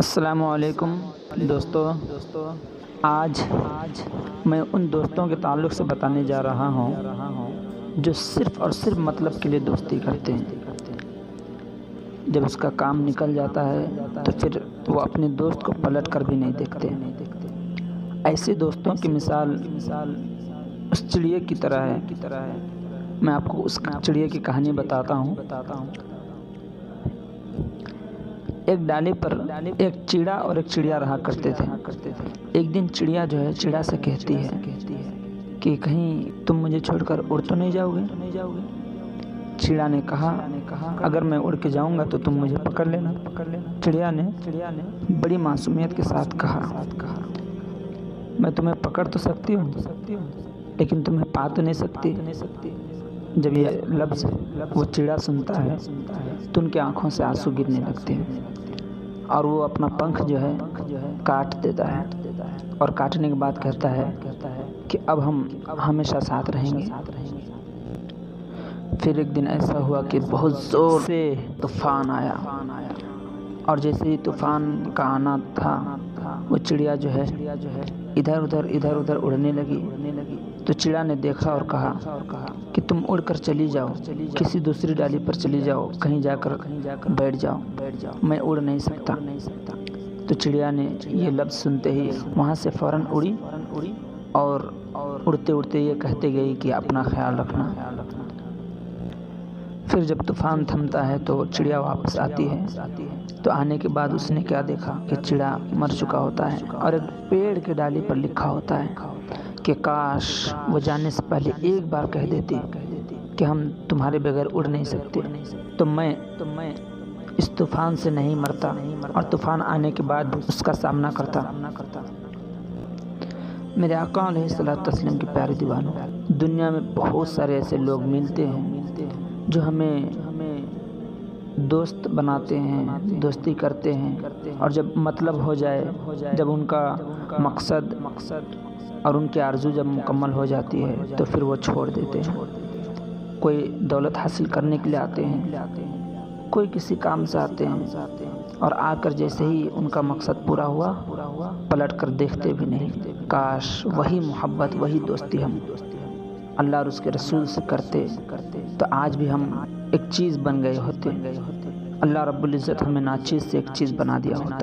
अस्सलामुअलैकुम दोस्तों, आज मैं उन दोस्तों के ताल्लुक़ से बताने जा रहा हूँ जो सिर्फ़ और सिर्फ मतलब के लिए दोस्ती करते हैं। जब उसका काम निकल जाता है तो फिर वो अपने दोस्त को पलट कर भी नहीं देखते। ऐसे दोस्तों की मिसाल उस चिड़िया की तरह है। मैं आपको उस चिड़िया की कहानी बताता हूँ। एक डाली पर एक चिड़ा और एक चिड़िया रहा करते थे। एक दिन चिड़िया जो है चिड़ा से कहती है कि कहीं तुम मुझे छोड़कर उड़ तो नहीं जाओगे। चिड़ा ने कहा अगर मैं उड़ के जाऊंगा तो तुम मुझे पकड़ लेना। चिड़िया ने बड़ी मासूमियत के साथ कहा मैं तुम्हें पकड़ तो सकती हूँ लेकिन तुम्हें पा तो नहीं सकती। जब ये लफ्ज़ वो चिड़ा सुनता है तो उनकी आंखों से आंसू गिरने लगते हैं और वो अपना पंख जो है काट देता है और काटने के बाद कहता है कि अब हम हमेशा साथ रहेंगे। फिर एक दिन ऐसा हुआ कि बहुत ज़ोर से तूफ़ान आया और जैसे ही तूफ़ान का आना था वो चिड़िया जो है इधर उधर उड़ने लगी। तो चिड़ा ने देखा और कहा कि तुम उड़कर चली जाओ, किसी दूसरी डाली पर चली जाओ, कहीं जाकर बैठ जाओ, मैं उड़ नहीं सकता। तो चिड़िया ने ये लफ्ज़ सुनते ही वहाँ से फ़ौरन उड़ी और उड़ते उड़ते ये कहते गई कि अपना ख्याल रखना। फिर जब तूफ़ान थमता है तो चिड़िया वापस आती है। तो आने के बाद उसने क्या देखा कि चिड़ा मर चुका होता है और एक पेड़ के डाली पर लिखा होता है कि काश वो जाने से पहले एक बार कह देती कि हम तुम्हारे बगैर उड़ नहीं सकते, तो मैं इस तूफ़ान से नहीं मरता और तूफ़ान आने के बाद उसका सामना करता। मेरे आका अलैहिस्सलातु वस्सलाम के प्यारे दीवानों, दुनिया में बहुत सारे ऐसे लोग मिलते हैं जो हमें दोस्त बनाते हैं, दोस्ती करते हैं और जब मतलब हो जाए, जब उनका मकसद और उनकी आरज़ू जब मुकम्मल हो जाती है तो फिर वो छोड़ देते हैं। कोई दौलत हासिल करने के लिए आते हैं, कोई किसी काम से आते हैं और आकर जैसे ही उनका मकसद पूरा हुआ पलट कर देखते भी नहीं। काश वही मोहब्बत, वही दोस्ती हम अल्लाह और उसके रसूल से करते तो आज भी हम एक चीज़ बन गए होते। अल्लाह रब्बुल इज़्ज़त हमें नाचीज़ से एक चीज़ बना दिया होता।